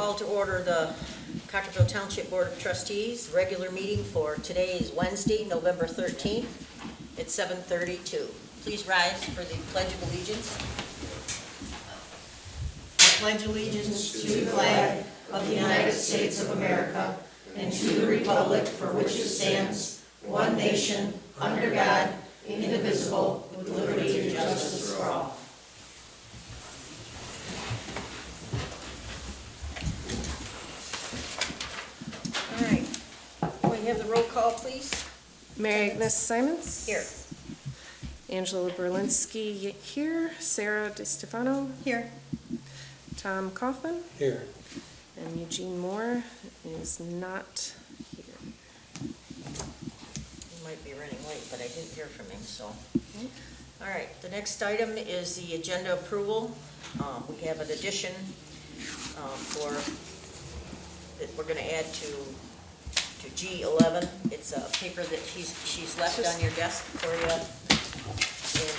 call to order the Cottrellville Township Board of Trustees regular meeting for today is Wednesday, November 13th at 7:32. Please rise for the Pledge of Allegiance. I pledge allegiance to the flag of the United States of America and to the republic for which it stands, one nation, under God, indivisible, with liberty and justice for all. All right. Can we have the roll call, please? Mary Agnes Simons. Here. Angela Berlinski here. Sarah DeStefano. Here. Tom Kaufman. Here. And Eugene Moore is not here. He might be running late, but I didn't hear from him, so. All right, the next item is the agenda approval. We have an addition that we're going to add to G11. It's a paper that she's left on your desk for you, and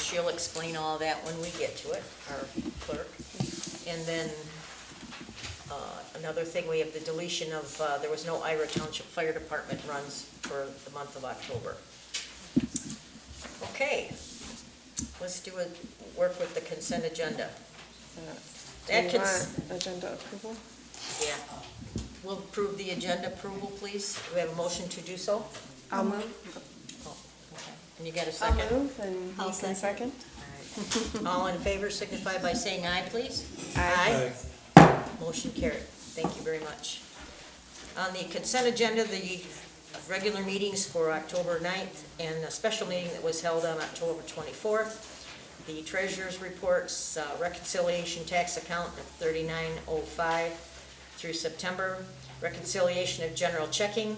she'll explain all that when we get to it, our clerk. And then another thing, we have the deletion of, there was no Ira Township Fire Department runs for the month of October. Okay, let's work with the consent agenda. Do you want agenda approval? Yeah. We'll approve the agenda approval, please. Do we have a motion to do so? I'll move. Oh, okay. And you got a second? I'll move and I'll you can second. All right. All in favor signify by saying aye, please. Aye. Motion carried. Thank you very much. On the consent agenda, the regular meetings for October 9th and a special meeting that was held on October 24th. The treasurer's reports, reconciliation tax account of 3905 through September, reconciliation of general checking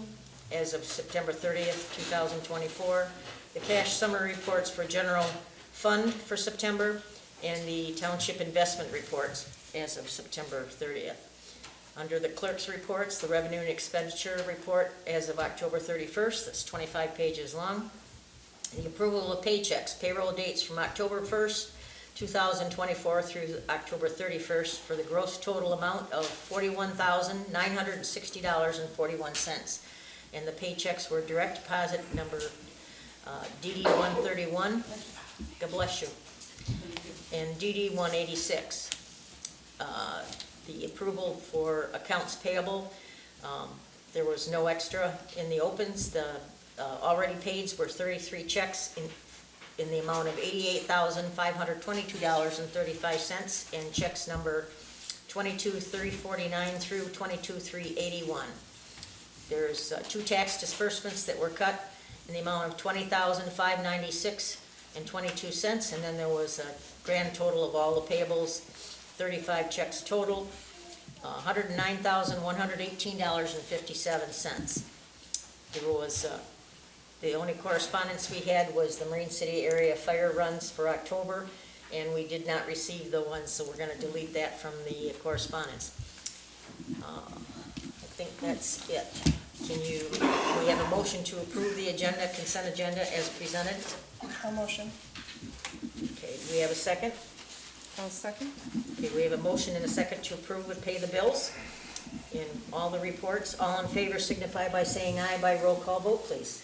as of September 30th, 2024, the cash summary reports for general fund for September, and the township investment reports as of September 30th. Under the clerk's reports, the revenue and expenditure report as of October 31st, that's 25 pages long. The approval of paychecks, payroll dates from October 1st, 2024 through October 31st for the gross total amount of $41,960.41. And the paychecks were direct deposit number DD 131, God bless you, and DD 186. The approval for accounts payable, there was no extra in the opens. The already paids were 33 checks in the amount of $88,522.35, and checks number 22-349 through 22-381. There's 2 tax disbursements that were cut in the amount of $20,596.22, and then there was a grand total of all the payables, 35 checks total, $109,118.57. There was the only correspondence we had was the Marine City area fire runs for October, and we did not receive the ones, so we're going to delete that from the correspondence. I think that's it. We have a motion to approve the agenda, consent agenda as presented? I'll motion. Okay, do we have a second? I'll second. Okay, we have a motion and a second to approve and pay the bills in all the reports. All in favor signify by saying aye by roll call vote, please.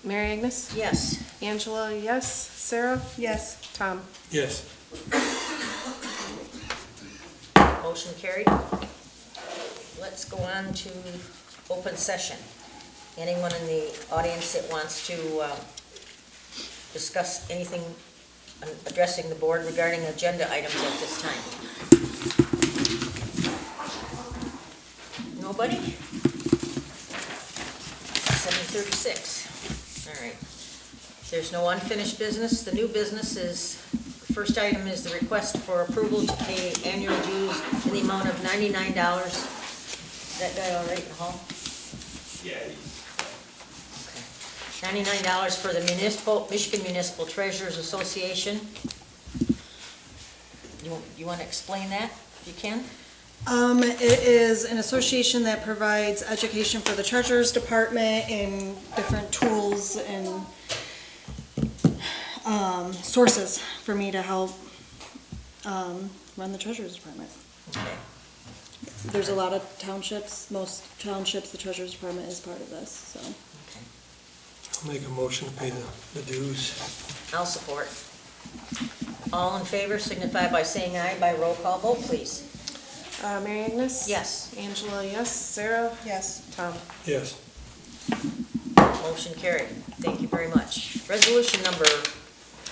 Mary Agnes? Yes. Angela, yes. Sarah? Yes. Tom? Yes. Motion carried. Let's go on to open session. Anyone in the audience that wants to discuss anything addressing the board regarding agenda items at this time? Nobody? 7:36. All right. There's no unfinished business. The new business is, the first item is the request for approval to pay annual dues in the amount of $99. Is that guy all right in the hall? Yeah. Okay. $99 for the Michigan Municipal Treasurers Association. You want to explain that, if you can? It is an association that provides education for the Treasurer's Department and different tools and sources for me to help run the Treasurer's Department. Okay. there's a lot of townships, most townships, the treasurer's department is part of this, so. Okay. I'll make a motion to pay the dues. I'll support. All in favor signify by saying aye by roll call vote, please. Mary Agnes? Yes. Angela, yes. Sarah? Yes. Tom? Yes. Motion carried. Thank you very much. Resolution number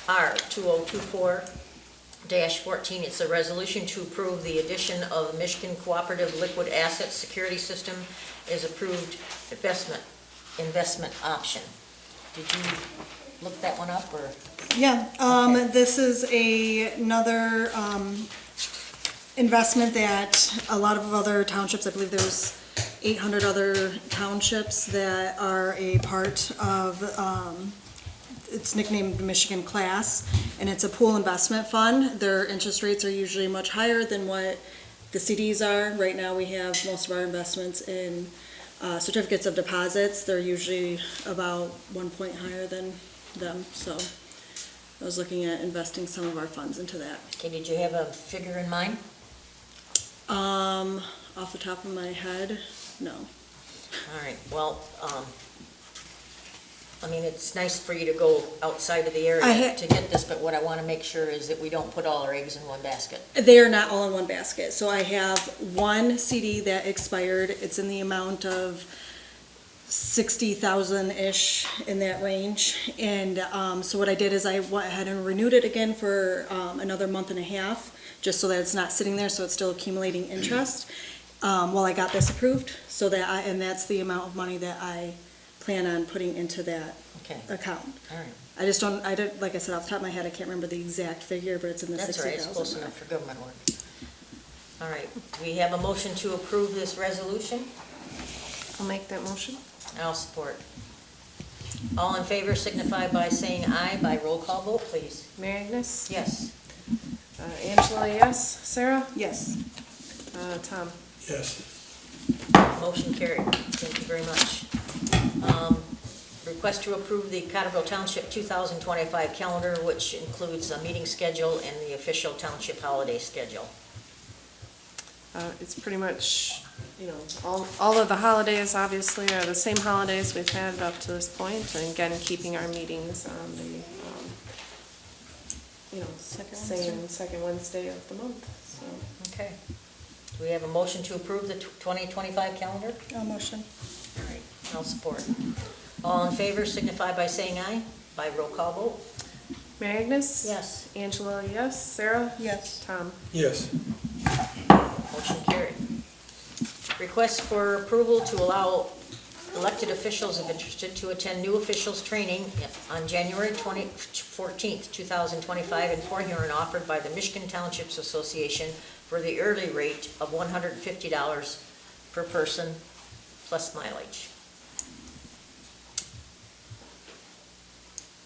R 2024-14. It's a resolution to approve the addition of Michigan Cooperative Liquid Asset Security System as approved investment option. Did you look that one up, or? Yeah, Okay. this is another, investment that a lot of other townships, I believe there's 800 other townships that are a part of, it's nicknamed Michigan Class, and it's a pool investment fund. Their interest rates are usually much higher than what the CDs are. Right now, we have most of our investments in certificates of deposits. They're usually about 1 point higher than them, so I was looking at investing some of our funds into that. Okay, did you have a figure in mind? Off the top of my head, no. All right, well, I mean, it's nice for you to go outside of the area to get this, but what I want to make sure is that we don't put all our eggs in one basket. They are not all in one basket. So I have one CD that expired. It's in the amount of 60,000-ish, in that range. And so what I did is I went ahead and renewed it again for another month and a half, just so that it's not sitting there, so it's still accumulating interest. While I got this approved, so that and that's the amount of money that I plan on putting into that Okay, account. all right. I just don't, like I said, off the top of my head, I can't remember the exact figure, but it's in the That's all right, 60,000. it's close enough for government work. All right, do we have a motion to approve this resolution? I'll make that motion. I'll support. All in favor signify by saying aye by roll call vote, please. Mary Agnes? Yes. Angela, yes. Sarah? Yes. Tom? Yes. Motion carried. Thank you very much. Request to approve the Cottrellville Township 2025 calendar, which includes a meeting schedule and the official township holiday schedule. It's pretty much, you know, all of the holidays obviously are the same holidays we've had up to this point, and again, keeping our meetings on the, you know, second Wednesday of the month, so. Okay. Do we have a motion to approve the 2025 calendar? No motion. All right, I'll support. All in favor signify by saying aye by roll call vote. Mary Agnes? Yes. Angela, yes. Sarah? Yes. Tom? Yes. Motion carried. Request for approval to allow elected officials, if interested, to attend new officials training on January 14th, 2025 in Fort Huron, offered by the Michigan Townships Association for the early rate of $150 per person plus mileage.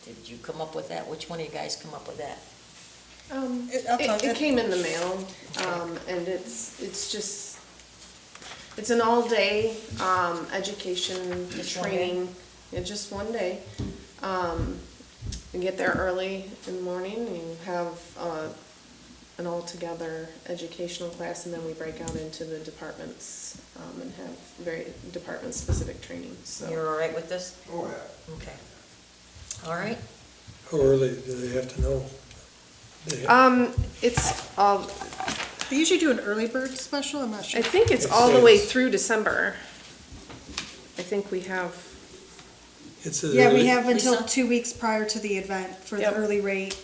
Did you come up with that? Which one of you guys come up with that? It came in the mail, and it's just, it's an all-day, education, Just one training. Yeah, just one day. You get there early in the morning, and you have, an all-together educational class, and then we break out into the departments, and have very department-specific training, so. You're all right with this? Oh, yeah. Okay. All right. How early do they have to know? It's all, They usually do an early bird special, I'm not sure. I think it's It all the way says- through December. I think we have, It says Yeah, we early. have until Lisa? 2 weeks prior to the event for the Yep. early rate.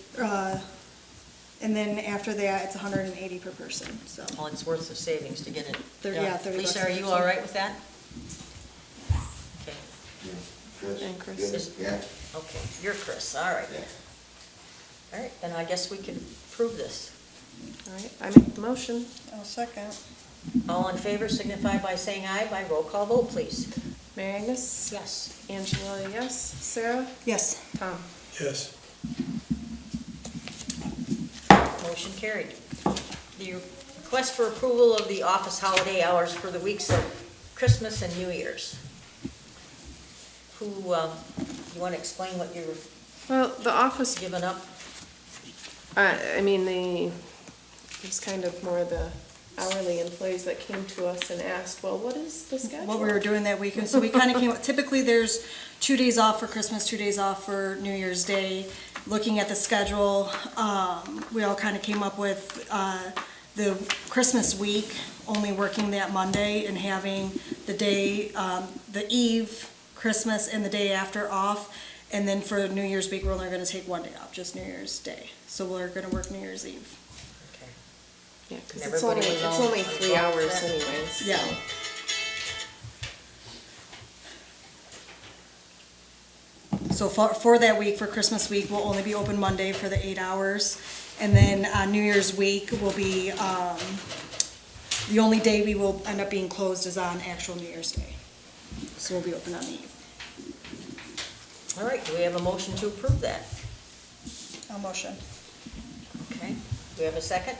And then after that, it's 180 per person, so. Well, it's worth the savings to get it. Yeah, 30 Lisa, bucks are a you person. all right with that? Okay, Chris? And Chris. Good? Yeah, okay, you're Chris, all right. yeah. All right, then I guess we can approve this. all right, I make the motion. I'll second. All in favor signify by saying aye by roll call vote, please. Mary Agnes? Yes. Angela, yes. Sarah? Yes. Tom? Yes. Motion carried. The request for approval of the office holiday hours for the weeks of Christmas and New Year's. Who, you want to explain what you're Well, the office, giving up? I mean, it's kind of more the hourly employees that came to us and asked, well, what is the schedule? what we were doing that weekend. So we kind of came, typically there's 2 days off for Christmas, 2 days off for New Year's Day. Looking at the schedule, we all kind of came up with the Christmas week, only working that Monday and having the day, the eve, Christmas, and the day after off. And then for New Year's week, we're only going to take 1 day off, just New Year's Day. So we're going to work New Year's Eve. Okay. Yeah, because And it's everybody only, was it's all only 3 involved with hours that? anyways. so. Yeah. So for that week, for Christmas week, we'll only be open Monday for the 8 hours. And then on New Year's week will be, the only day we will end up being closed is on actual New Year's Day. So we'll be open on the eve. All right, do we have a motion to approve that? I'll motion. Okay, do we have a second?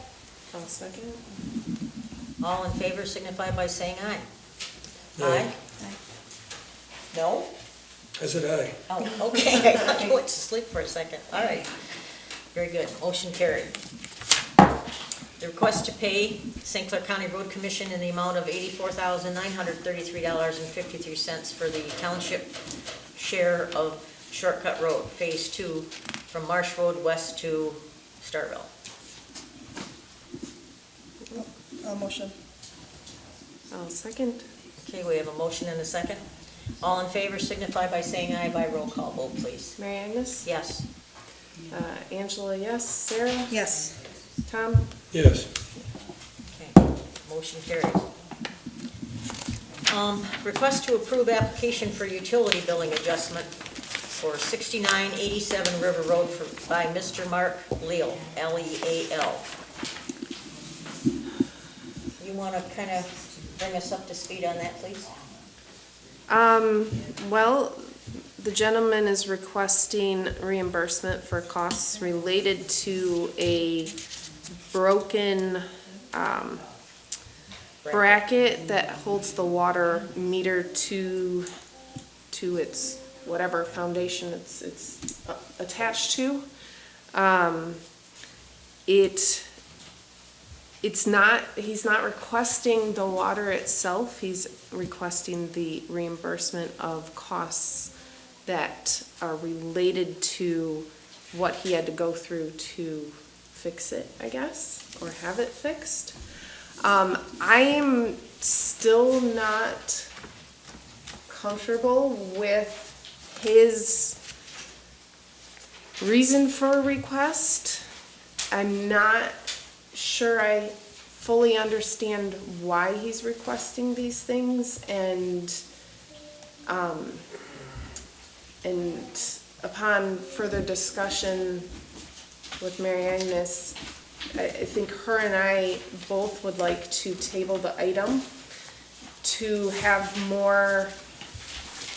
I'll second. All in favor signify by saying aye. No. Aye? No? I said aye. Oh, okay, I thought you went to sleep for a second. All right, very good, motion carried. The request to pay St. Clair County Road Commission in the amount of $84,933.53 for the township share of Shortcut Road, Phase 2, from Marsh Road west to Starville. I'll motion. I'll second. Okay, we have a motion and a second. All in favor signify by saying aye by roll call vote, please. Mary Agnes? Yes. Angela, yes. Sarah? Yes. Tom? Yes. Okay, motion carries. Request to approve application for utility billing adjustment for 6987 River Road by Mr. Mark Leal, L-E-A-L. You want to kind of bring us up to speed on that, please? Well, the gentleman is requesting reimbursement for costs related to a broken, bracket that holds the water meter to its whatever foundation it's attached to. He's not requesting the water itself, he's requesting the reimbursement of costs that are related to what he had to go through to fix it, I guess, or have it fixed. I am still not comfortable with his reason for a request. I'm not sure I fully understand why he's requesting these things, and upon further discussion with Mary Agnes, I think her and I both would like to table the item to have more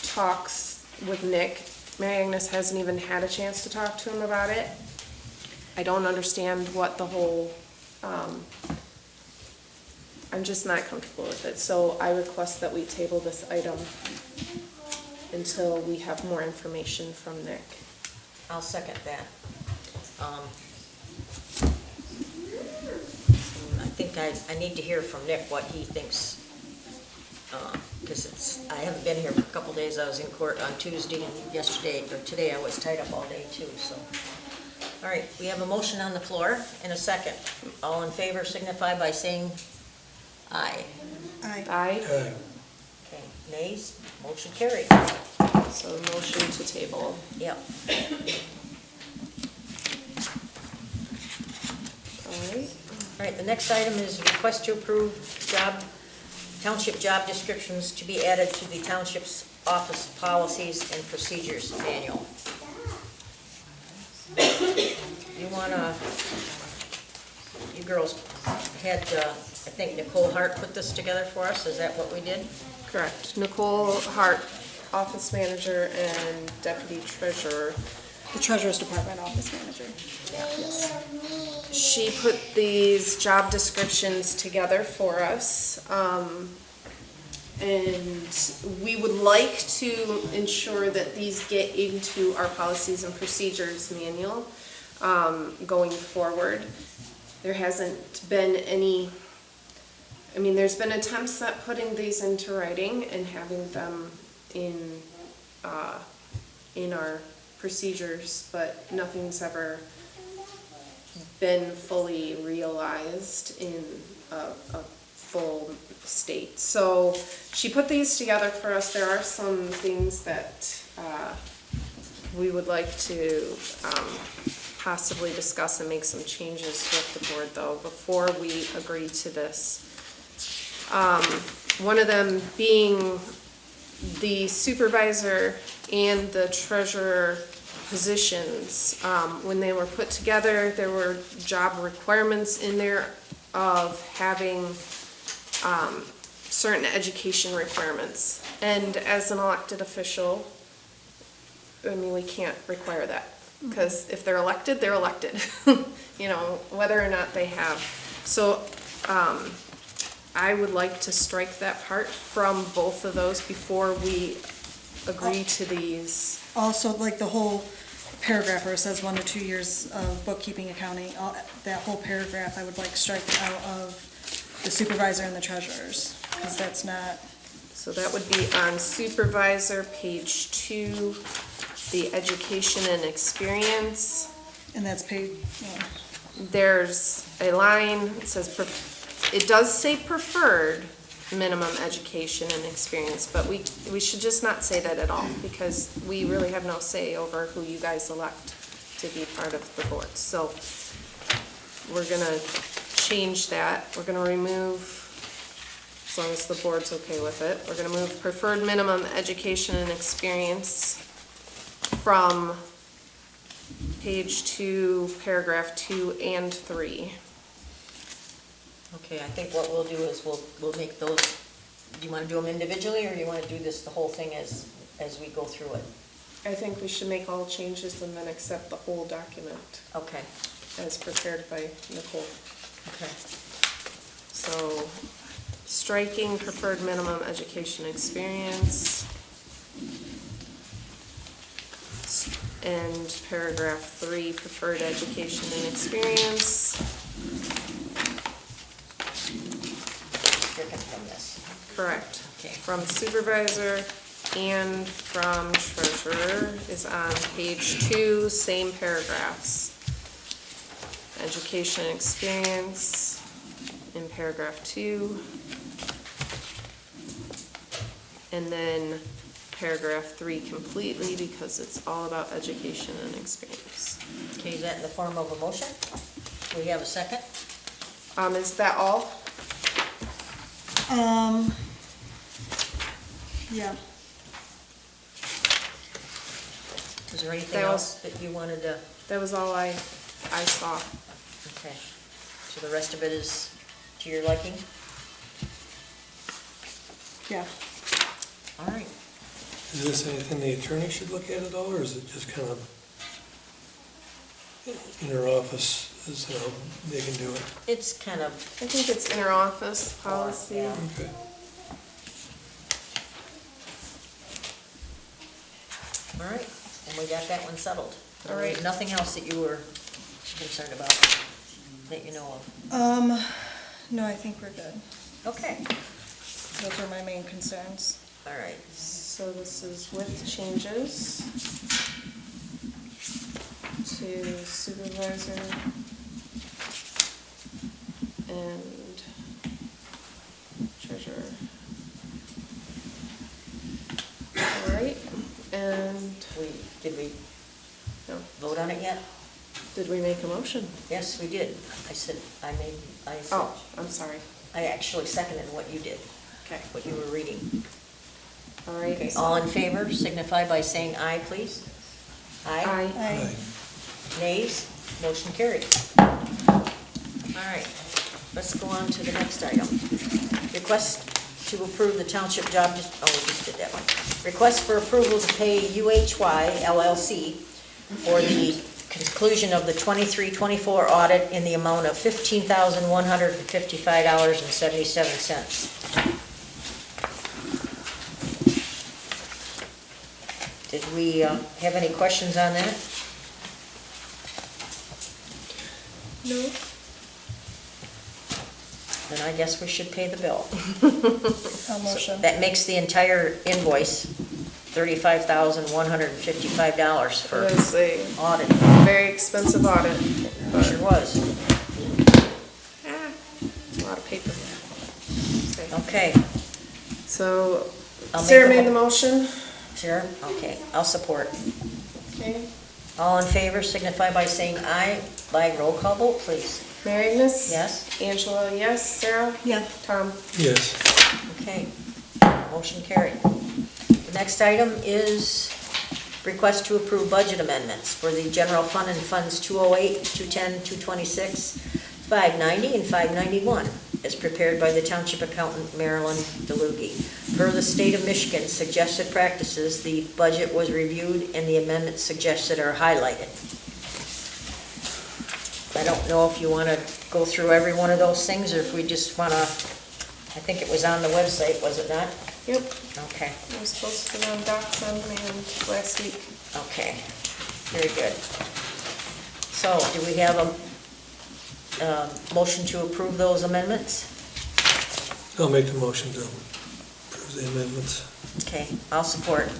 talks with Nick. Mary Agnes hasn't even had a chance to talk to him about it. I don't understand what the whole, I'm just not comfortable with it. So I request that we table this item until we have more information from Nick. I'll second that. I think I need to hear from Nick what he thinks, because I haven't been here for a couple days. I was in court on Tuesday, and yesterday, or today, I was tied up all day too, so. All right, we have a motion on the floor and a second. All in favor signify by saying aye. Aye. Aye. Aye. Okay, nays, motion carried. So motion to table. Yep. All right. All right, the next item is request to approve township job descriptions to be added to the township's office policies and procedures manual. You girls had, I think Nicole Hart put this together for us, is that what we did? Correct. Nicole Hart, office manager and deputy treasurer. The Treasurer's Department Office Manager. Yes. She put these job descriptions together for us. And we would like to ensure that these get into our policies and procedures manual going forward. There hasn't been any I mean, there's been attempts at putting these into writing and having them in our procedures, but nothing's ever been fully realized in a full state. So she put these together for us. There are some things that we would like to possibly discuss and make some changes with the board, though, before we agree to this. One of them being the supervisor and the treasurer positions. When they were put together, there were job requirements in there of having certain education requirements. And as an elected official, I mean, we can't require that, because if they're elected, they're elected, you know, whether or not they have. So I would like to strike that part from both of those before we agree to these. Also, like the whole paragraph where it says 1 to 2 years of bookkeeping, accounting, that whole paragraph, I would like strike out of the supervisor and the treasurers, because that's not, So that would be on supervisor, page 2, the education and experience. and that's paid, There's a line, it says, it does say preferred minimum education and experience, but we should just not say that at all, because we really have no say over who you guys elect to be part of the board. So we're gonna change that. We're gonna remove, as long as the board's okay with it, we're gonna move preferred minimum education and experience from page 2, paragraph 2 and 3. Okay, I think what we'll do is we'll make those, do you want to do them individually, or you want to do this, the whole thing as we go through it? I think we should make all changes and then accept the whole document Okay, as prepared by Nicole. okay. So, striking preferred minimum education experience. And paragraph 3, preferred education and experience. Stricken from this. Correct. Okay. From supervisor and from treasurer is on page 2, same paragraphs. Education and experience in paragraph 2. And then paragraph 3 completely, because it's all about education and experience. Okay, is that in the form of a motion? Do we have a second? Is that all? yeah. Is there anything That else that you wanted to? That was all I saw. Okay, so the rest of it is to your liking? Yeah. All right. Is this anything the attorney should look at all, or is it just kind of in her office, as how they can do it? It's kind of, I think it's inter-office policy. Yeah. Okay. all right, and we got that one settled. All right. Nothing else that you were concerned about, that you know of? No, I think we're good. Okay, Those are my main concerns. all right. So this is with changes to supervisor and treasurer. All right, and Did we no, vote on it yet? did we make a motion? Yes, we did. I said, I said, Oh, I'm sorry. I actually seconded what you did, Okay, what you were reading. all right. Okay, all in favor, signify by saying aye, please. Aye. Aye. Aye. Nays, motion carried. All right, let's go on to the next item. Request to approve the township job, we just did that one. Request for approval to pay UHY LLC for the conclusion of the 23-24 audit in the amount of $15,155.77. Did we have any questions on that? No. then I guess we should pay the bill. I'll motion. That makes the entire invoice $35,155 for It was a audit. very expensive audit, but Sure was. it's a lot of paper. Okay, So I'll make Sarah the made the mo- motion. Sarah, okay, I'll support. Okay. All in favor signify by saying aye. By roll call vote, please. Mary Agnes? Yes? Angela, yes. Sarah? Yeah. Tom? Yes. Okay, motion carried. The next item is request to approve budget amendments for the general fund and funds 208, 210, 226, 590, and 591, as prepared by the Township Accountant Marilyn DeLugie. Per the state of Michigan suggested practices, the budget was reviewed and the amendments suggested are highlighted. I don't know if you want to go through every one of those things, or if we just want to, I think it was on the website, was it not? Yep. Okay, I was supposed to go on Docs on Demand last week. okay, very good. So, do we have a motion to approve those amendments? I'll make the motion to approve the amendments. Okay, I'll support.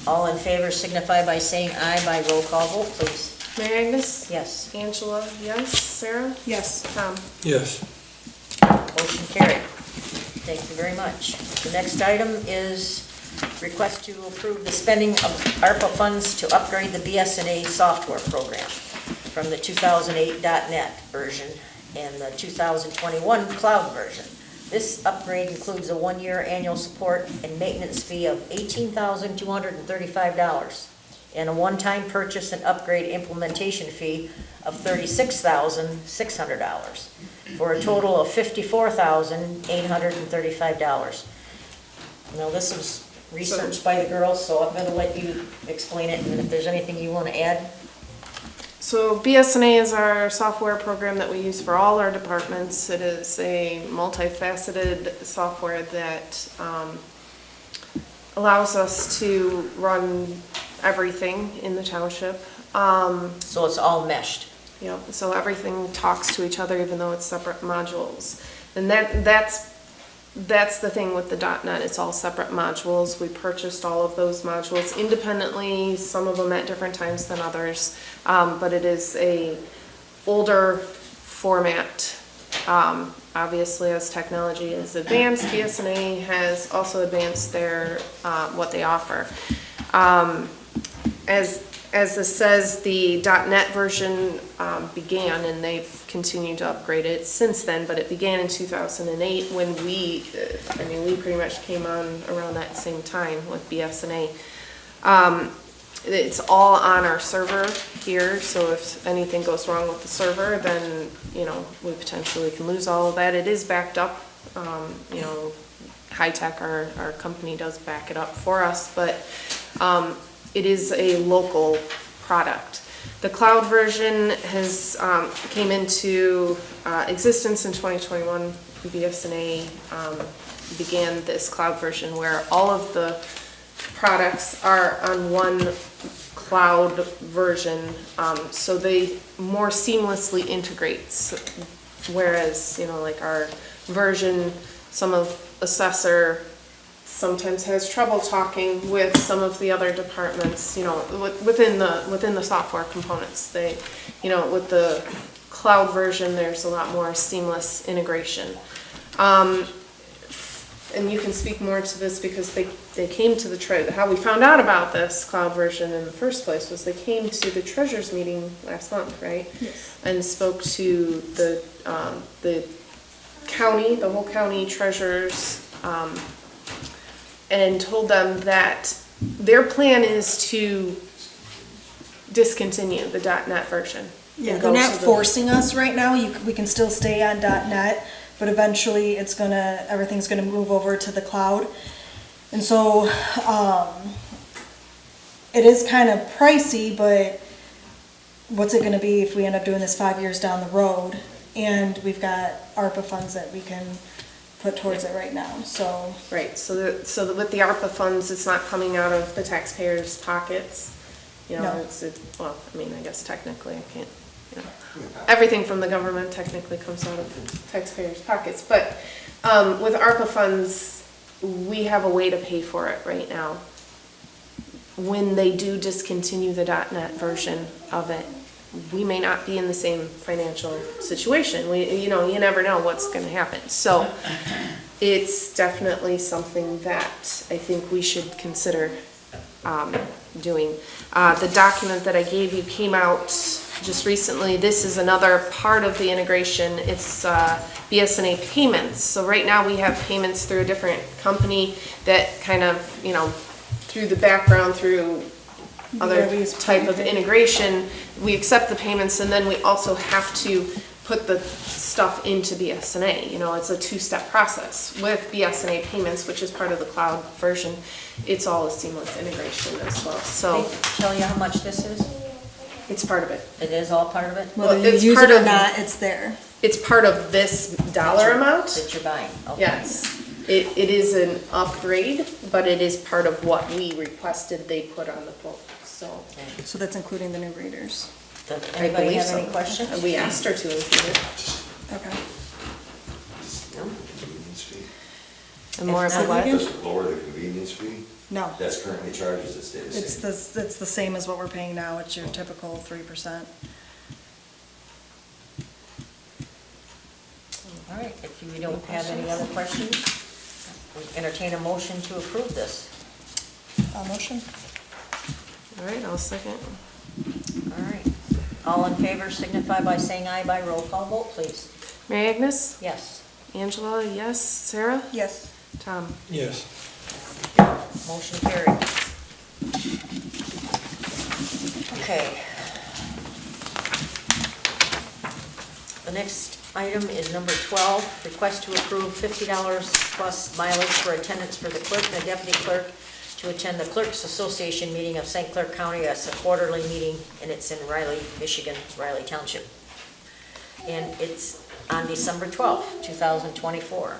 All in favor signify by saying aye by roll call vote, please. Mary Agnes? Yes, Angela, yes. Sarah? Yes. Tom? Yes. motion carried. Thank you very much. The next item is request to approve the spending of ARPA funds to upgrade the BSNA software program from the 2008 .NET version and the 2021 cloud version. This upgrade includes a one-year annual support and maintenance fee of $18,235 and a one-time purchase and upgrade implementation fee of $36,600 for a total of $54,835. Now, this was researched by the girls, so I'm going to let you explain it, and if there's anything you want to add. So BSNA is our software program that we use for all our departments. It is a multifaceted software that allows us to run everything in the township. So it's all meshed. Yep, so everything talks to each other even though it's separate modules. And that's the thing with the .NET, it's all separate modules. We purchased all of those modules independently, some of them at different times than others. But it is a older format. Obviously, as technology has advanced, BSNA has also advanced their what they offer. As this says, the .NET version began, and they've continued to upgrade it since then, but it began in 2008 when we pretty much came on around that same time with BSNA. It's all on our server here, so if anything goes wrong with the server, then, we potentially can lose all of that. It is backed up, High Tech, our company, does back it up for us, but it is a local product. The cloud version has came into existence in 2021. BSNA began this cloud version where all of the products are on one cloud version, so they more seamlessly integrate. Whereas, like our version, some of Assessor sometimes has trouble talking with some of the other departments, within the software components. They, with the cloud version, there's a lot more seamless integration. And you can speak more to this because they came to how we found out about this cloud version in the first place was they came to the treasurers meeting last month, right? Yes. And spoke to the county, the whole county treasurers, and told them that their plan is to discontinue the .NET version. Yeah, and they're go not to the- forcing us right now. We can still stay on .NET, but eventually everything's gonna move over to the cloud. And so, it is kind of pricey, but what's it gonna be if we end up doing this 5 years down the road? And we've got ARPA funds that we can put towards it right now, so. Right, so with the ARPA funds, it's not coming out of the taxpayers' pockets. No. I guess technically everything from the government technically comes out of taxpayers' pockets, but, with ARPA funds, we have a way to pay for it right now. When they do discontinue the .NET version of it, we may not be in the same financial situation. You never know what's gonna happen. So it's definitely something that I think we should consider, doing. The document that I gave you came out just recently. This is another part of the integration. It's, BSNA payments. So right now we have payments through a different company that kind of, through the background, through other Various type of payment. integration, we accept the payments and then we also have to put the stuff into BSNA. It's a two-step process. With BSNA payments, which is part of the cloud version, it's all a seamless integration as well. So They tell you how much this is? it's part of it. It is all part of it? Whether you it's use part it or of- not, it's there. It's part of this dollar amount. That you're buying? Okay. Yes. It is an upgrade, but it is part of what we requested they put on the quote, so. So that's including the new readers. Does I anybody believe have so. any questions? And we asked her to include it. Okay. No? Convenience fee. And more of If a not, what? Does it lower the convenience fee No, that's currently charged, does it stay the it's same? it's the same as what we're paying now. It's your typical 3%. All right, if you don't have any other questions, we entertain a motion to approve this. Motion? All right, I'll second. All right. All in favor signify by saying aye by roll call vote, please. Mary Agnes? Yes. Angela, yes. Sarah? Yes. Tom? Yes. Motion carried. Okay. The next item is number 12, request to approve $50 plus mileage for attendance for the clerk and the deputy clerk to attend the Clerks Association meeting of St. Clair County. It's a quarterly meeting, and it's in Riley, Michigan, Riley Township. And it's on December 12th, 2024.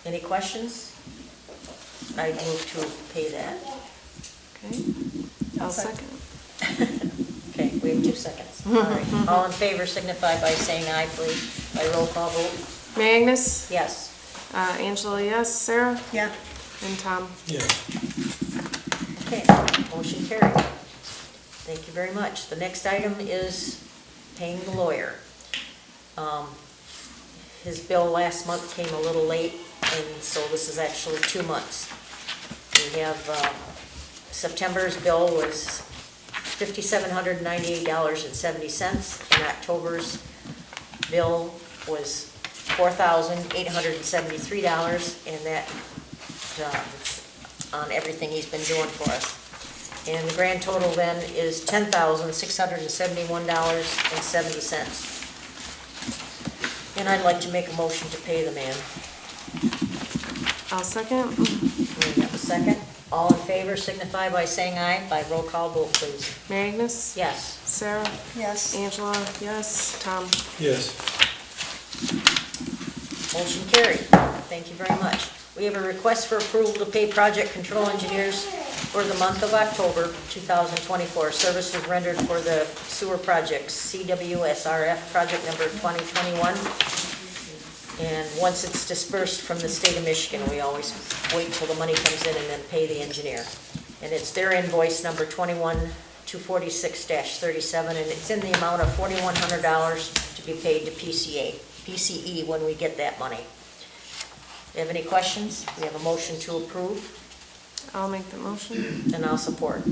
Any questions? I move to pay that. Okay. I'll second. Okay, we have 2 seconds. All right. All in favor signify by saying aye, please, by roll call vote. Mary Agnes? Yes. Angela, yes. Sarah? Yeah. And Tom? Yes. Okay, motion carried. Thank you very much. The next item is paying the lawyer. His bill last month came a little late, and so this is actually 2 months. We have, September's bill was $5,798.70, and October's bill was $4,873, and that it's on everything he's been doing for us. And the grand total then is $10,671.70. And I'd like to make a motion to pay the man. I'll second. We have a second. All in favor signify by saying aye by roll call vote, please. Mary Agnes? Yes. Sarah? Yes. Angela, yes. Tom? Yes. Motion carried. Thank you very much. We have a request for approval to pay project control engineers for the month of October 2024. Services rendered for the sewer projects, CWSRF project number 2021. And once it's dispersed from the state of Michigan, we always wait till the money comes in and then pay the engineer. And it's their invoice number 21246-37, and it's in the amount of $4,100 to be paid to PCE when we get that money. Do you have any questions? We have a motion to approve, I'll make the motion. and I'll support.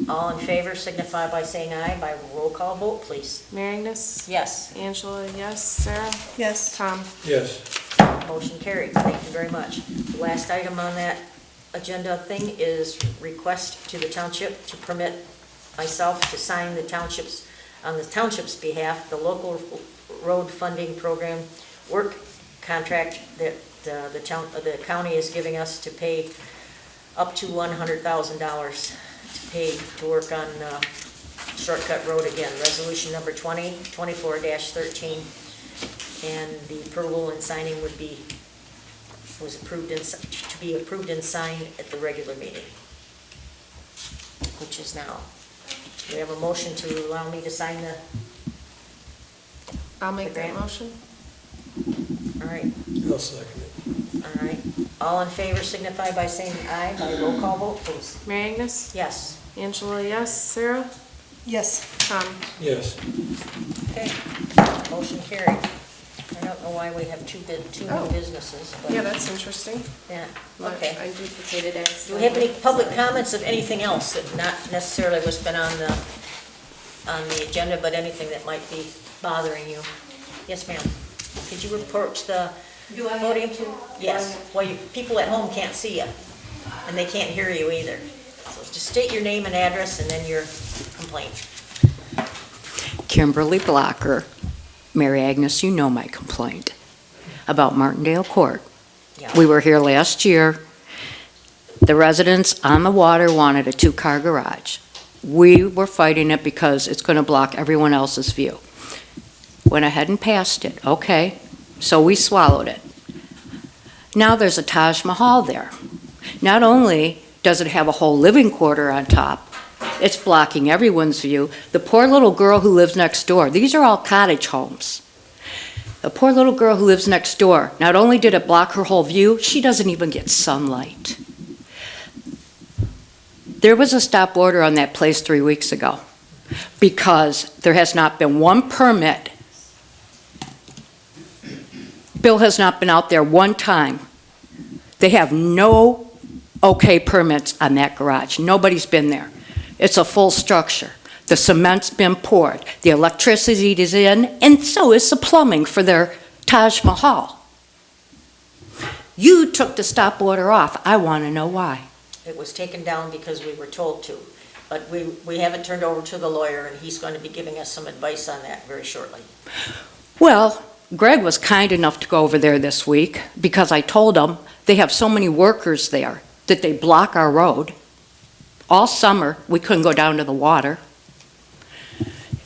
All in favor signify by saying aye by roll call vote, please. Mary Agnes? Yes. Angela, yes. Sarah? Yes. Tom? Yes. Motion carried. Thank you very much. The last item on that agenda thing is request to the township to permit myself to sign the township's, on the township's behalf, the local road funding program work contract that the county is giving us to pay up to $100,000 to pay to work on Shortcut Road again. Resolution number 2024-13. And the approval and signing was approved to be approved and signed at the regular meeting, which is now. we have a motion to allow me to sign the, I'll make The that grant? motion. all right, I'll second it. all right. All in favor signify by saying aye, by roll call vote, please. Mary Agnes? Yes, Angela, yes. Sarah? Yes. Tom? Yes. okay, motion carried. I don't know why we have two Oh. new businesses, but, Yeah, that's interesting. yeah, But okay. I duplicated Do accidentally. we have any public comments of anything else that not necessarily what's been on the agenda, but anything that might be bothering you? Yes, ma'am. Could you approach the podium? Yes. Well, people at home can't see you, and they can't hear you either. So just state your name and address and then your complaint. Kimberly Blocker. Mary Agnes, you know my complaint about Martindale Court. Yeah. We were here last year. The residents on the water wanted a two-car garage. We were fighting it because it's going to block everyone else's view. Went ahead and passed it, okay, so we swallowed it. Now there's a Taj Mahal there. Not only does it have a whole living quarter on top, it's blocking everyone's view. The poor little girl who lives next door, these are all cottage homes. The poor little girl who lives next door, not only did it block her whole view, she doesn't even get sunlight. There was a stop order on that place 3 weeks ago because there has not been one permit. Bill has not been out there one time. They have no okay permits on that garage. Nobody's been there. It's a full structure. The cement's been poured. The electricity is in, and so is the plumbing for their Taj Mahal. You took the stop order off. I want to know why. It was taken down because we were told to, but we have it turned over to the lawyer, and he's going to be giving us some advice on that very shortly. Well, Greg was kind enough to go over there this week because I told him they have so many workers there that they block our road. All summer, we couldn't go down to the water.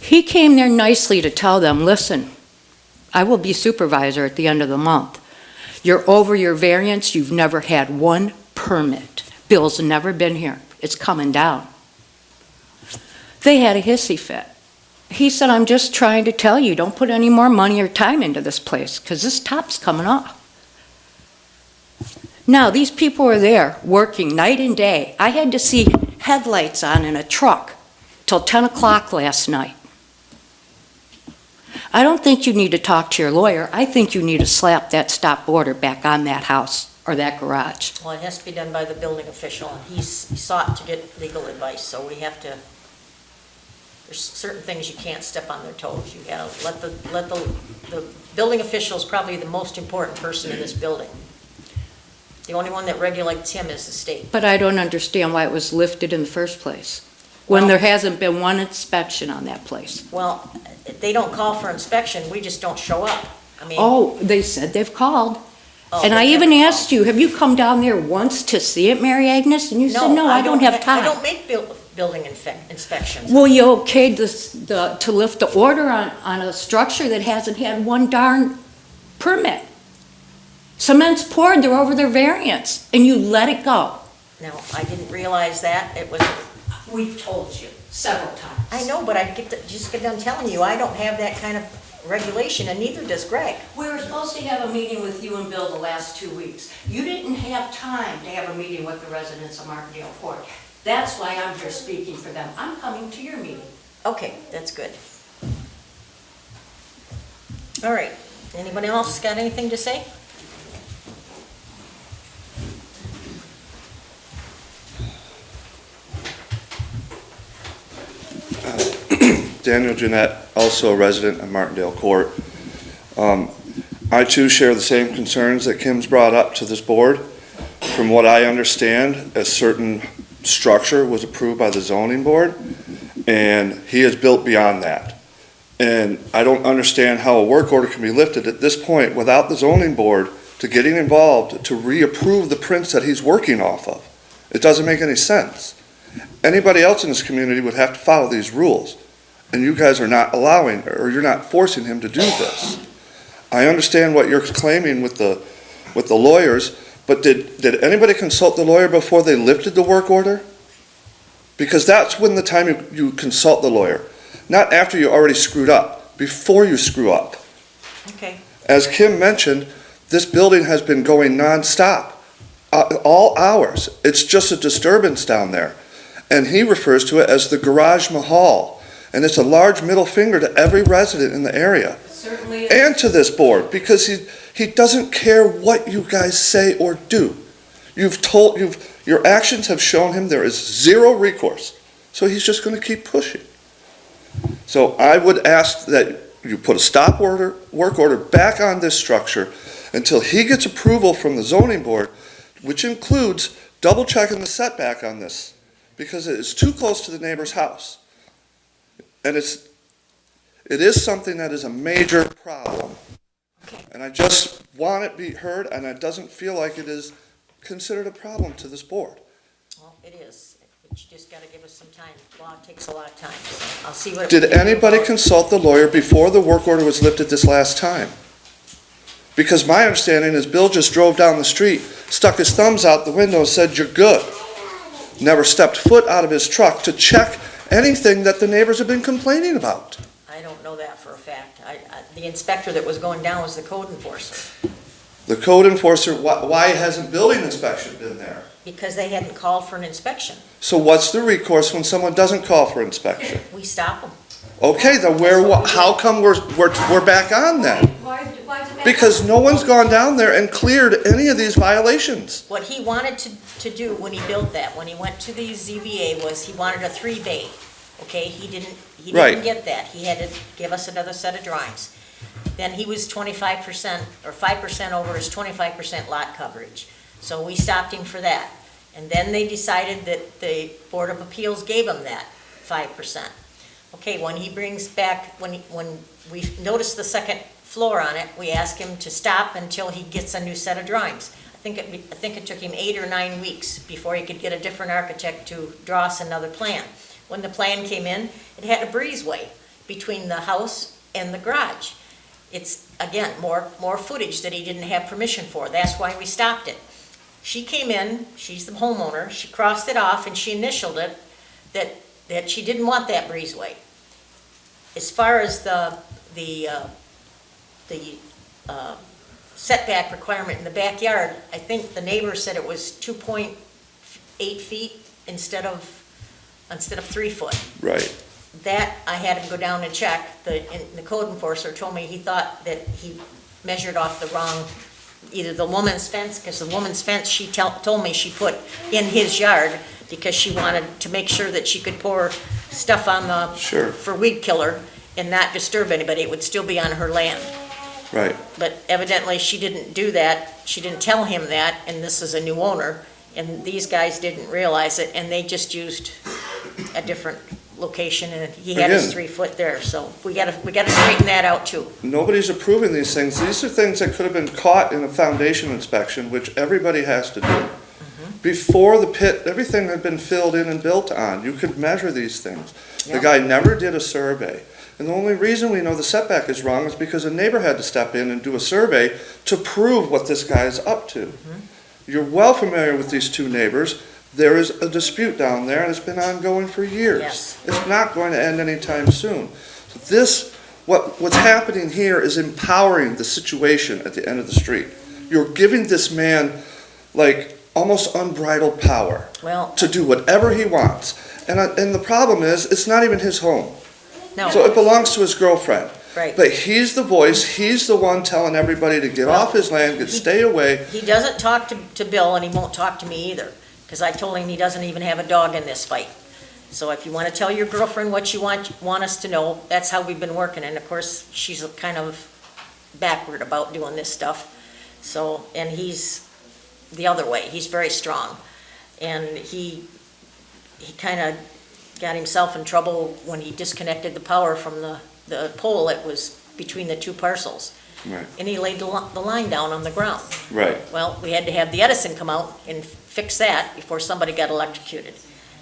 He came there nicely to tell them, listen, I will be supervisor at the end of the month. You're over your variance. You've never had one permit. Bill's never been here. It's coming down. They had a hissy fit. He said, I'm just trying to tell you, don't put any more money or time into this place because this top's coming off. Now, these people are there working night and day. I had to see headlights on in a truck till 10 o'clock last night. I don't think you need to talk to your lawyer. I think you need to slap that stop order back on that house or that garage. Well, it has to be done by the building official, and he sought to get legal advice, so we have to, there's certain things you can't step on their toes. You gotta let the building official is probably the most important person in this building. The only one that regulates him is the state. But I don't understand why it was lifted in the first place, when Well- there hasn't been one inspection on that place. Well, they don't call for inspection, we just don't show up. I mean. Oh, they said they've called. oh, And they I even haven't asked you, have you come down there once to see it, Mary Agnes? And you said, called. no, I don't have time. I don't make building inspections. Well, you okayed to lift the order on a structure that hasn't had one darn permit. Cement's poured, they're over their variance, and you let it go. No, I didn't realize that, it was, We've told you several times. I know, but just get done telling you, I don't have that kind of regulation, and neither does Greg. We were supposed to have a meeting with you and Bill the last 2 weeks. You didn't have time to have a meeting with the residents of Martindale Court. That's why I'm here speaking for them. I'm coming to your meeting. Okay, that's good. All right, anybody else got anything to say? Daniel Jeanette, also a resident of Martindale Court. I too share the same concerns that Kim's brought up to this board. From what I understand, a certain structure was approved by the zoning board, and he has built beyond that. And I don't understand how a work order can be lifted at this point without the zoning board to getting involved to reapprove the prints that he's working off of. It doesn't make any sense. Anybody else in this community would have to follow these rules. And you guys are not allowing, or you're not forcing him to do this. I understand what you're claiming with the lawyers, but did anybody consult the lawyer before they lifted the work order? Because that's when the time you consult the lawyer. Not after you already screwed up, before you screw up. Okay, As Kim mentioned, this building has been going nonstop, all hours. It's just a disturbance down there. And he refers to it as the garage mahal. And it's a large middle finger to every resident in the area. certainly. And to this board, because he doesn't care what you guys say or do. Your actions have shown him there is zero recourse. So he's just gonna keep pushing. So I would ask that you put a work order back on this structure until he gets approval from the zoning board, which includes double checking the setback on this, because it is too close to the neighbor's house. And it is something that is a major problem. Okay. And I just want it to be heard, and it doesn't feel like it is considered a problem to this board. Well, it is. But you just gotta give us some time. Law takes a lot of time, so I'll see what. Did anybody consult the lawyer before the work order was lifted this last time? Because my understanding is Bill just drove down the street, stuck his thumbs out the window and said, "You're good." Never stepped foot out of his truck to check anything that the neighbors have been complaining about. I don't know that for a fact. The inspector that was going down was the code enforcer, The code enforcer, why hasn't building inspection been there? because they hadn't called for an inspection. So what's the recourse when someone doesn't call for inspection? We stop them. Okay, then how come we're back on then? Why is it back Because no one's gone down there and cleared any of these violations. What he wanted to do when he built that, when he went to the ZBA, was he wanted a 3-bay. Okay, he Right. didn't get that. He had to give us another set of drawings. Then he was 25% or 5% over his 25% lot coverage. So we stopped him for that. And then they decided that the Board of Appeals gave him that 5%. Okay, when he brings back, when we noticed the second floor on it, we ask him to stop until he gets a new set of drawings. I think it took him 8 or 9 weeks before he could get a different architect to draw us another plan. When the plan came in, it had a breezeway between the house and the garage. It's, again, more footage that he didn't have permission for. That's why we stopped it. She came in, she's the homeowner, she crossed it off and she initialed it that she didn't want that breezeway. As far as the setback requirement in the backyard, I think the neighbor said it was 2.8 feet instead of 3 foot. Right. That, I had him go down and check. The code enforcer told me he thought that he measured off the wrong, either the woman's fence, because the woman's fence, she told me she put in his yard because she wanted to make sure that she could pour stuff on the, Sure. for weed killer and not disturb anybody. It would still be on her land. Right. But evidently, she didn't do that. She didn't tell him that, and this is a new owner, and these guys didn't realize it, and they just used a different location, and he had his Again. 3 foot there, so we gotta straighten that out too. Nobody's approving these things. These are things that could have been caught in a foundation inspection, which everybody has to do. Before the pit, everything had been filled in and built on. You could measure these things. The Yeah. guy never did a survey. And the only reason we know the setback is wrong is because a neighbor had to step in and do a survey to prove what this guy is up to. You're well familiar with these two neighbors. There is a dispute down there, and it's been ongoing for years. Yes. It's not going to end anytime soon. So what's happening here is empowering the situation at the end of the street. You're giving this man, like, almost unbridled power Well, to do whatever he wants. And the problem is, it's not even his home. no, So it belongs to his girlfriend. right. But he's the voice, he's the one telling everybody to get off his land, stay away. He doesn't talk to Bill, and he won't talk to me either, because I told him he doesn't even have a dog in this fight. So if you want to tell your girlfriend what you want us to know, that's how we've been working, and of course, she's kind of backward about doing this stuff. So, and he's the other way, he's very strong. And he kind of got himself in trouble when he disconnected the power from the pole that was between the two parcels. Right. And he laid the line down on the ground. Right, Well, we had to have the Edison come out and fix that before somebody got electrocuted.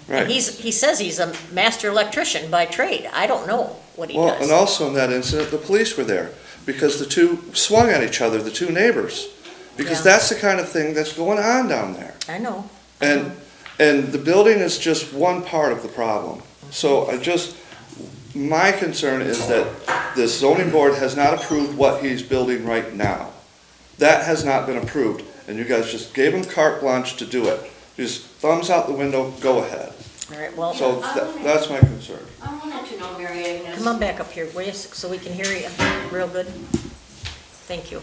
And right. he says he's a master electrician by trade. I don't know what he Well, and does. also in that incident, the police were there, because the two swung at each other, the two neighbors. Because Yeah. that's the kind of thing that's going on down there. I know. And And the building is just one part of the problem. So my concern is that the zoning board has not approved what he's building right now. That has not been approved, and you guys just gave him carte blanche to do it. Just thumbs out the window, go ahead. All right, well, So that's my concern. I wanted to know, Mary Agnes. come on back up here, will you, so we can hear you real good? Thank you.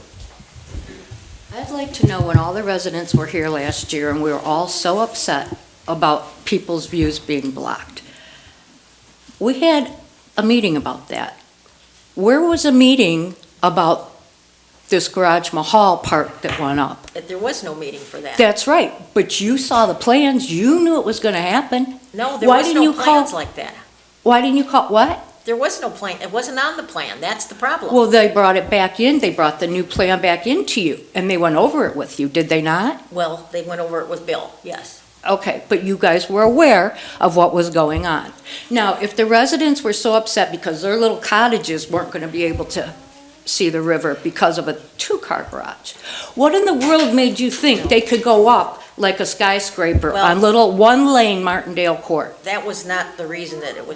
I'd like to know when all the residents were here last year and we were all so upset about people's views being blocked. We had a meeting about that. Where was a meeting about this Garage Mahal part that went up? There was no meeting for that. That's right, but you saw the plans, you knew it was gonna happen. No, there Why was didn't no you call- plans like that. Why didn't you call, what? There was no plan, it wasn't on the plan, that's the problem. Well, they brought it back in, they brought the new plan back into you, and they went over it with you, did they not? Well, they went over it with Bill, yes. Okay, but you guys were aware of what was going on. Now, if the residents were so upset because their little cottages weren't gonna be able to see the river because of a two-car garage, what in the world made you think they could go up like a skyscraper Well- on little one-lane Martindale Court? That was not the reason that it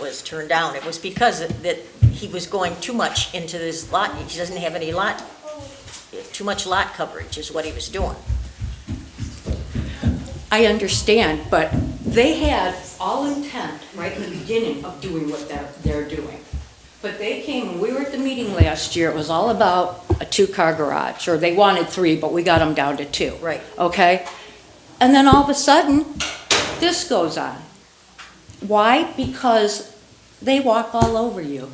was turned down. It was because that he was going too much into this lot. He doesn't have any lot, too much lot coverage is what he was doing. I understand, but they had all intent right in the beginning of doing what they're doing. But they came, when we were at the meeting last year, it was all about a two-car garage, or they wanted three, but we got them down to two. Right. Okay? And then all of a sudden, this goes on. Why? Because they walk all over you.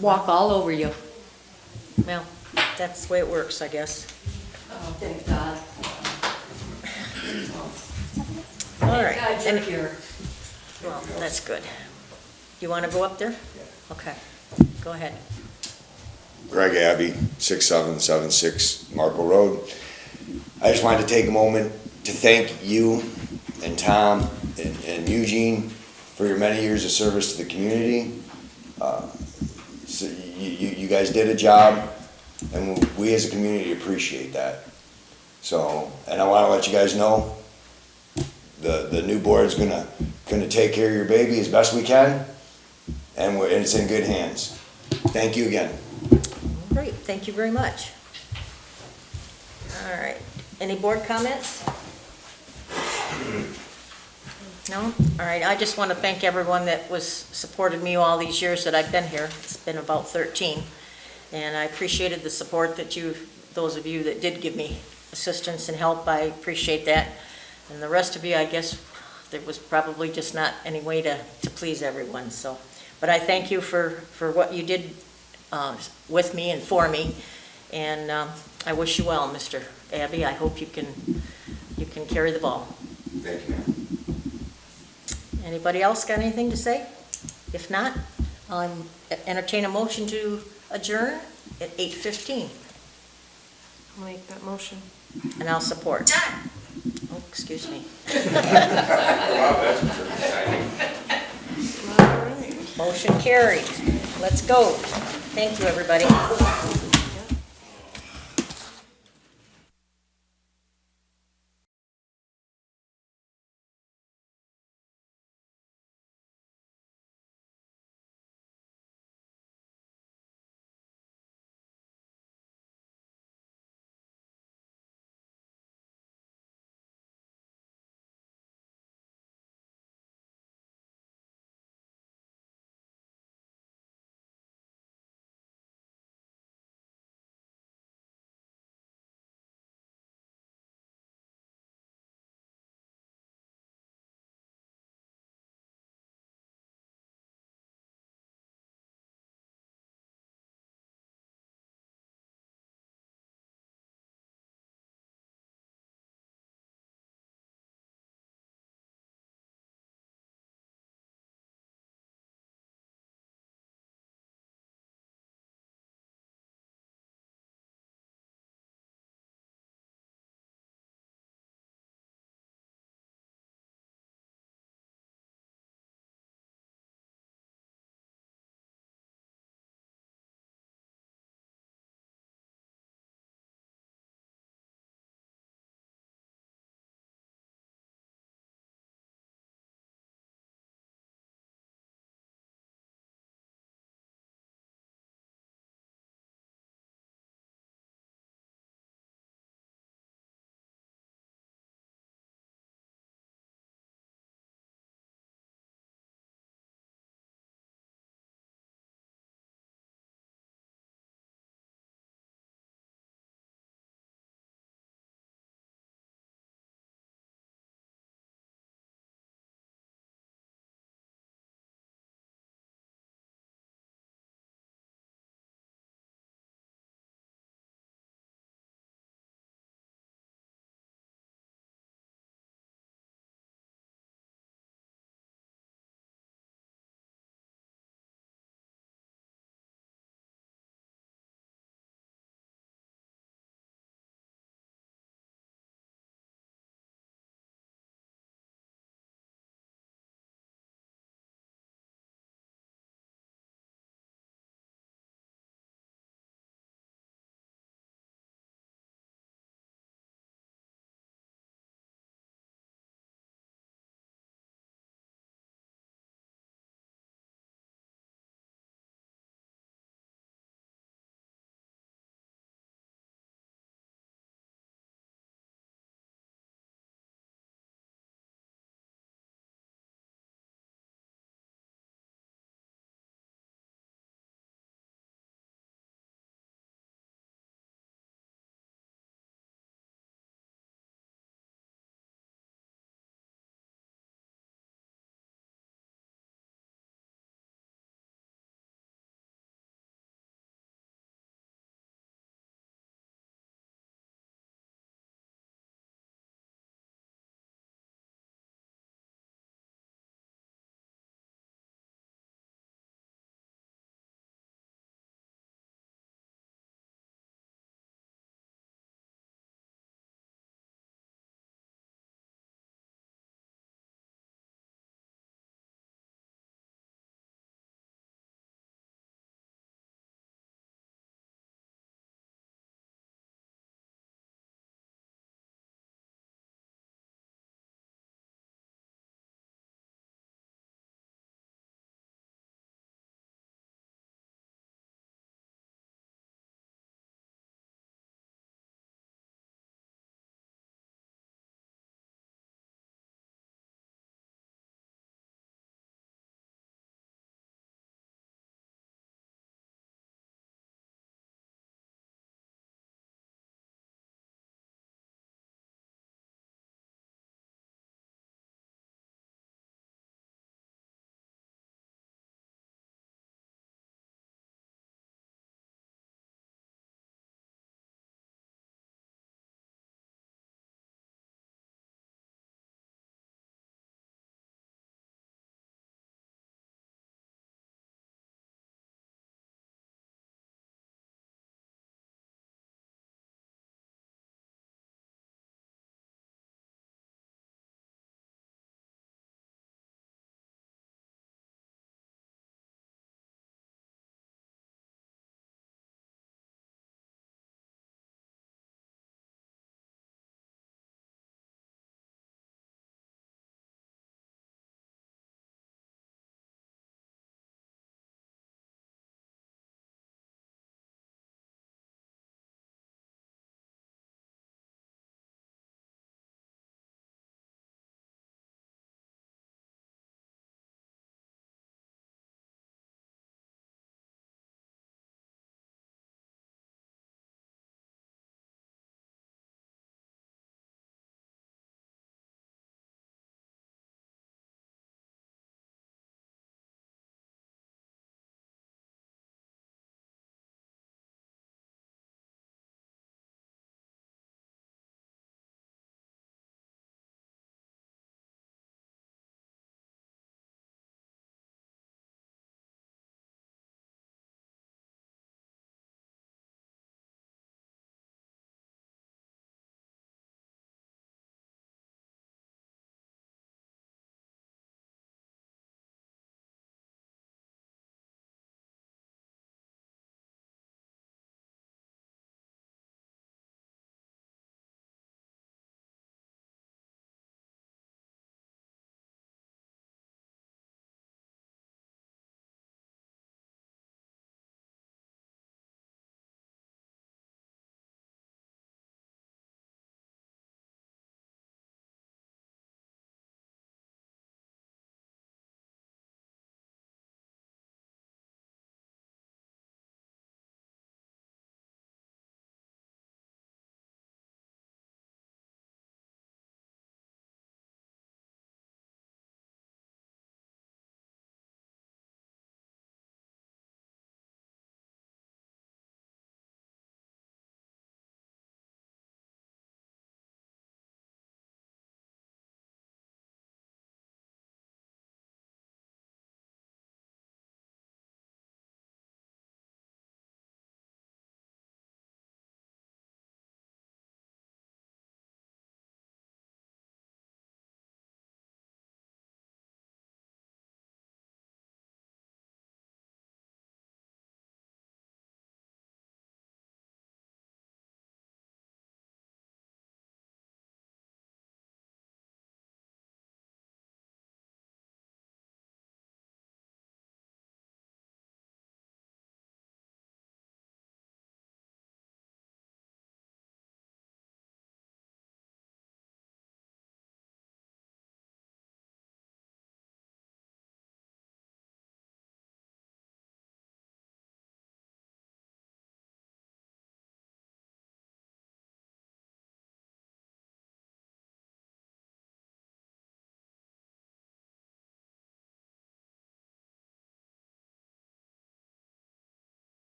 Walk all over you. Well, that's the way it works, I guess. Oh, thank God. All right. Thank God you're And- here. Well, that's good. You want to go up there? Okay, go ahead. Greg Abbey, 6776 Marco Road. I just wanted to take a moment to thank you and Tom and Eugene for your many years of service to the community. So you guys did a job, and we as a community appreciate that. So, and I want to let you guys know, the new board's gonna take care of your baby as best we can, and it's in good hands. Thank you again. Great, thank you very much. All right, any board comments? No? All right, I just want to thank everyone that supported me all these years that I've been here. It's been about 13. And I appreciated the support that those of you that did give me assistance and help, I appreciate that. And the rest of you, I guess, there was probably just not any way to please everyone, so. But I thank you for what you did with me and for me, and I wish you well, Mr. Abbey. I hope you can carry the ball. Thank you. Anybody else got anything to say? If not, I'll entertain a motion to adjourn at 8:15, I'll make that motion. and I'll support. Oh, excuse me. All right. Motion carried. Let's go. Thank you, everybody.